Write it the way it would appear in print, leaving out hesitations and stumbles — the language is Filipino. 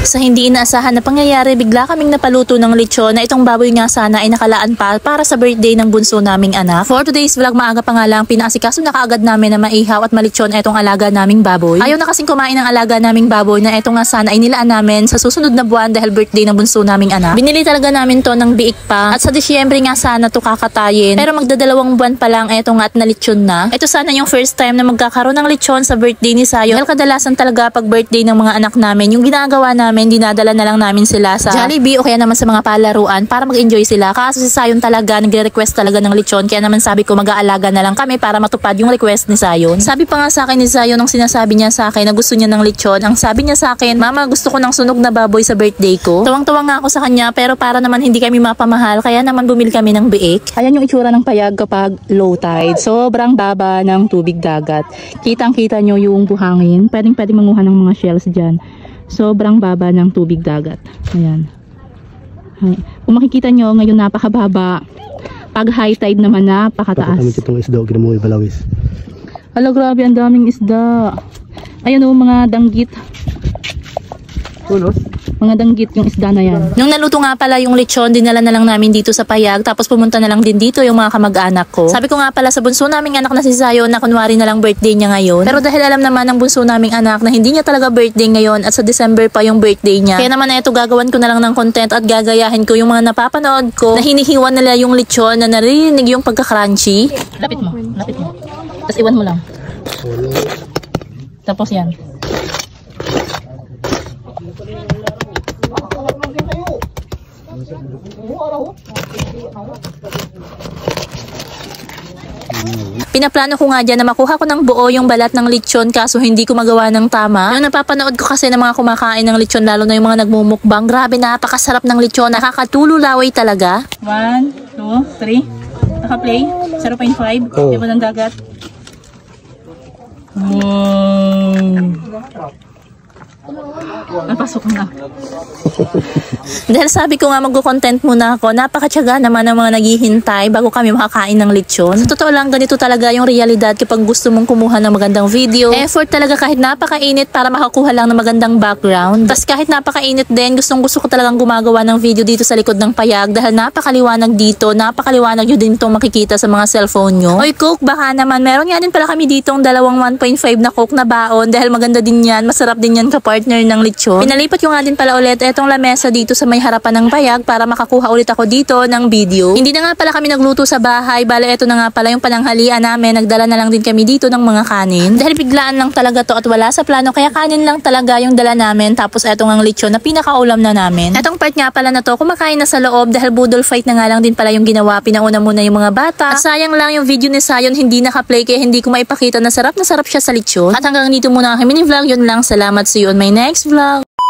Sa hindi inaasahan na pangyayari, bigla kaming napaluto ng lechon na itong baboy nga sana ay nakalaan pa para sa birthday ng bunso naming anak. For today's vlog, maaga pa nga lang, pinaasikaso na kaagad namin na maihaw at malechon itong alaga naming baboy. Ayaw na kasing kumain ng alaga naming baboy na ito nga sana ay nilaan namin sa susunod na buwan dahil birthday ng bunso naming anak. Binili talaga namin to ng biik pa at sa Disyembre nga sana to kakatayin. Pero magdadalawang buwan pa lang ito nga at na lechon na. Ito sana yung first time na magkakaroon ng lechon sa birthday ni Sayo. Dahil kadalasan talaga pag birthday ng mga anak namin, yung ginagawa namin, dinadala na lang namin sila sa Jollibee o kaya naman sa mga palaruan para mag-enjoy sila. Kaso si Sayon talaga, nagre-request talaga ng lechon. Kaya naman sabi ko mag-aalaga na lang kami para matupad yung request ni Sayon. Sabi pa nga sa akin ni Sayon nung sinasabi niya sa akin na gusto niya ng lechon. Ang sabi niya sa akin, "Mama, gusto ko ng sunog na baboy sa birthday ko." Tawang-tawa nga ako sa kanya pero para naman hindi kami mapamahal kaya naman bumili kami ng biik. Ayan yung itsura ng payag kapag low tide. Sobrang baba ng tubig dagat. Kitang-kita nyo yung buhangin. Pwedeng manguha ng mga shells dyan. Sobrang baba ng tubig dagat. Ayan. Kung makikita nyo, ngayon napakababa. Pag high tide naman, napakataas. Kami itong isda, ginamuhi balawis. Hala, grabe, ang daming isda. Ayan o, mga danggit. Ulos? Mga danggit yung isda na yan. Nung naluto nga pala yung lechon, dinala na lang namin dito sa payag. Tapos pumunta na lang din dito yung mga kamag-anak ko. Sabi ko nga pala sa bunso naming anak na si Sayo na kunwari na lang birthday niya ngayon. Pero dahil alam naman ng bunso naming anak na hindi niya talaga birthday ngayon at sa December pa yung birthday niya. Kaya naman ito gagawan ko na lang ng content at gagayahin ko yung mga napapanood ko na hinihiwan nila yung lechon na naririnig yung pagka-crunchy. Lapit mo. Tapos iwan mo lang. Tapos yan. Pinaplano ko nga dyan na makuha ko ng buo yung balat ng lechon kaso hindi ko magawa ng tama. Yung napapanood ko kasi ng mga kumakain ng lechon lalo na yung mga nagmumukbang, grabe napakasarap ng lechon, nakakatululaway talaga. 1, 2, 3. Naka-play. 0.5. Diba ng dagat? Napasok na. Dahil sabi ko nga magko-content muna ako, napakatyaga naman ng mga naghihintay bago kami makakain ng lechon. Sa totoo lang, ganito talaga yung realidad kapag gusto mong kumuha ng magandang video. Effort talaga kahit napakainit para makakuha lang ng magandang background. Tapos kahit napakainit din, gustong-gusto ko talagang gumagawa ng video dito sa likod ng payag dahil napakaliwanag dito, napakaliwanag nyo din itong makikita sa mga cellphone nyo. Oy Coke, baka naman meron nga din pala kami ditong dalawang 1.5 na Coke na baon dahil maganda din yan, masarap din yan ka-partner ng lechon. Pinalipat ko nga din pala ulit etong lamesa dito sa may harapan ng payag para makakuha ulit ako dito ng video. Hindi na nga pala kami nagluto sa bahay, bale eto na nga pala yung pananghalian namin, nagdala na lang din kami dito ng mga kanin. Dahil biglaan lang talaga to at wala sa plano kaya kanin lang talaga yung dala namin tapos etong ang lechon na pinakaulam na namin. Etong part nga pala na to, kumakain na sa loob dahil budol fight na nga lang din pala yung ginawa, pinauna muna yung mga bata. At sayang lang yung video ni Sayon hindi naka-play kaya hindi ko maipakita na sarap siya sa lechon. At hanggang dito muna ang aking mini vlog, yun lang, salamat, see you on my next vlog.